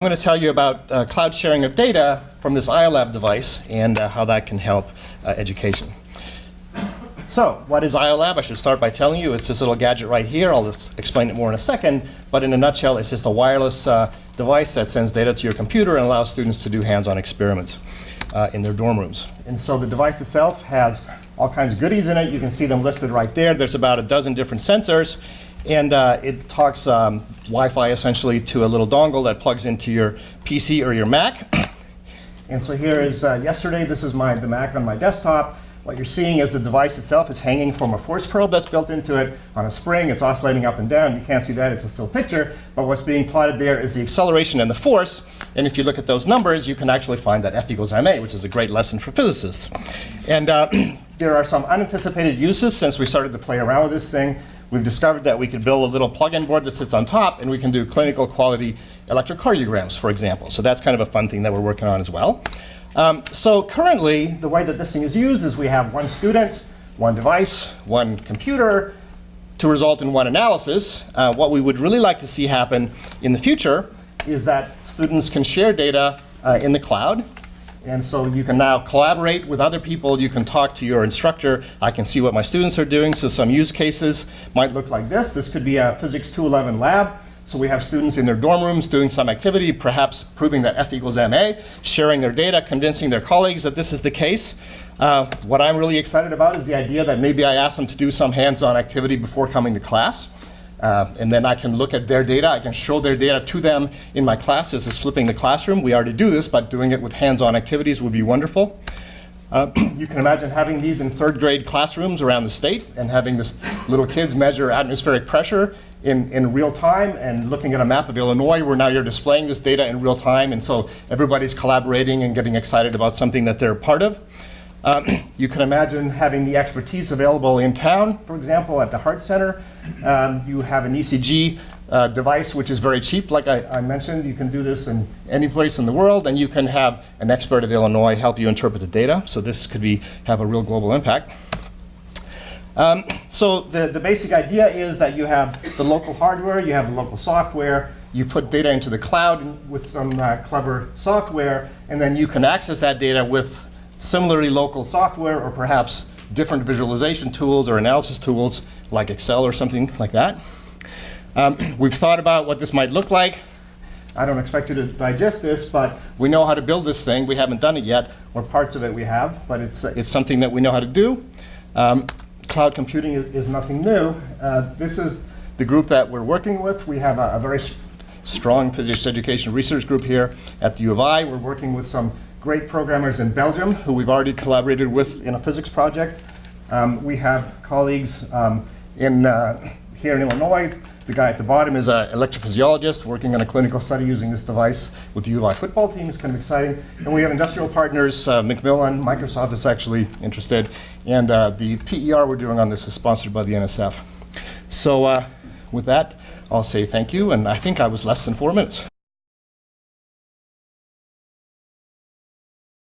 I'm going to tell you about cloud sharing of data from this IOLab device and how that can help education. So, what is IOLab? I should start by telling you it's this little gadget right here. I'll just explain it more in a second. But in a nutshell, it's just a wireless device that sends data to your computer and allows students to do hands-on experiments in their dorm rooms. And so the device itself has all kinds of goodies in it. You can see them listed right there. There's about a dozen different sensors. And it talks Wi-Fi essentially to a little dongle that plugs into your PC or your Mac. And so here is yesterday. This is the Mac on my desktop. What you're seeing is the device itself is hanging from a force probe that's built into it on a spring. It's oscillating up and down. You can't see that. It's a still picture. But what's being plotted there is the acceleration and the force. And if you look at those numbers, you can actually find that F equals ma, which is a great lesson for physicists. And there are some unanticipated uses since we started to play around with this thing. We've discovered that we could build a little plug-in board that sits on top, and we can do clinical quality electrocardiograms, for example. So that's kind of a fun thing that we're working on as well. So currently, the way that this thing is used is we have one student, one device, one computer to result in one analysis. What we would really like to see happen in the future is that students can share data in the cloud. And so you can now collaborate with other people. You can talk to your instructor. I can see what my students are doing. So some use cases might look like this. This could be a Physics 211 lab. So we have students in their dorm rooms doing some activity, perhaps proving that F equals ma, sharing their data, convincing their colleagues that this is the case. What I'm really excited about is the idea that maybe I ask them to do some hands-on activity before coming to class. And then I can look at their data. I can show their data to them in my class. This is flipping the classroom. We already do this, but doing it with hands-on activities would be wonderful. You can imagine having these in third grade classrooms around the state and having this little kids measure atmospheric pressure in real time and looking at a map of Illinois where now you're displaying this data in real time. And so everybody's collaborating and getting excited about something that they're a part of. You can imagine having the expertise available in town, for example, at the Heart Center. You have an ECG device, which is very cheap, like I mentioned. You can do this in any place in the world, and you can have an expert at Illinois help you interpret the data. So this could have a real global impact. So the basic idea is that you have the local hardware, you have the local software, you put data into the cloud with some clever software, and then you can access that data with similarly local software or perhaps different visualization tools or analysis tools like Excel or something like that. We've thought about what this might look like. I don't expect you to digest this, but we know how to build this thing. We haven't done it yet, or parts of it we have, but it's something that we know how to do. Cloud computing is nothing new. This is the group that we're working with. We have a very strong physics education research group here at the U of I. We're working with some great programmers in Belgium who we've already collaborated with in a physics project. We have colleagues here in Illinois. The guy at the bottom is an electrophysiologist working on a clinical study using this device with the U of I football team. It's kind of exciting. And we have industrial partners, Macmillan, Microsoft is actually interested, and the PER we're doing on this is sponsored by the NSF. So with that, I'll say thank you, and I think I was less than 4 minutes.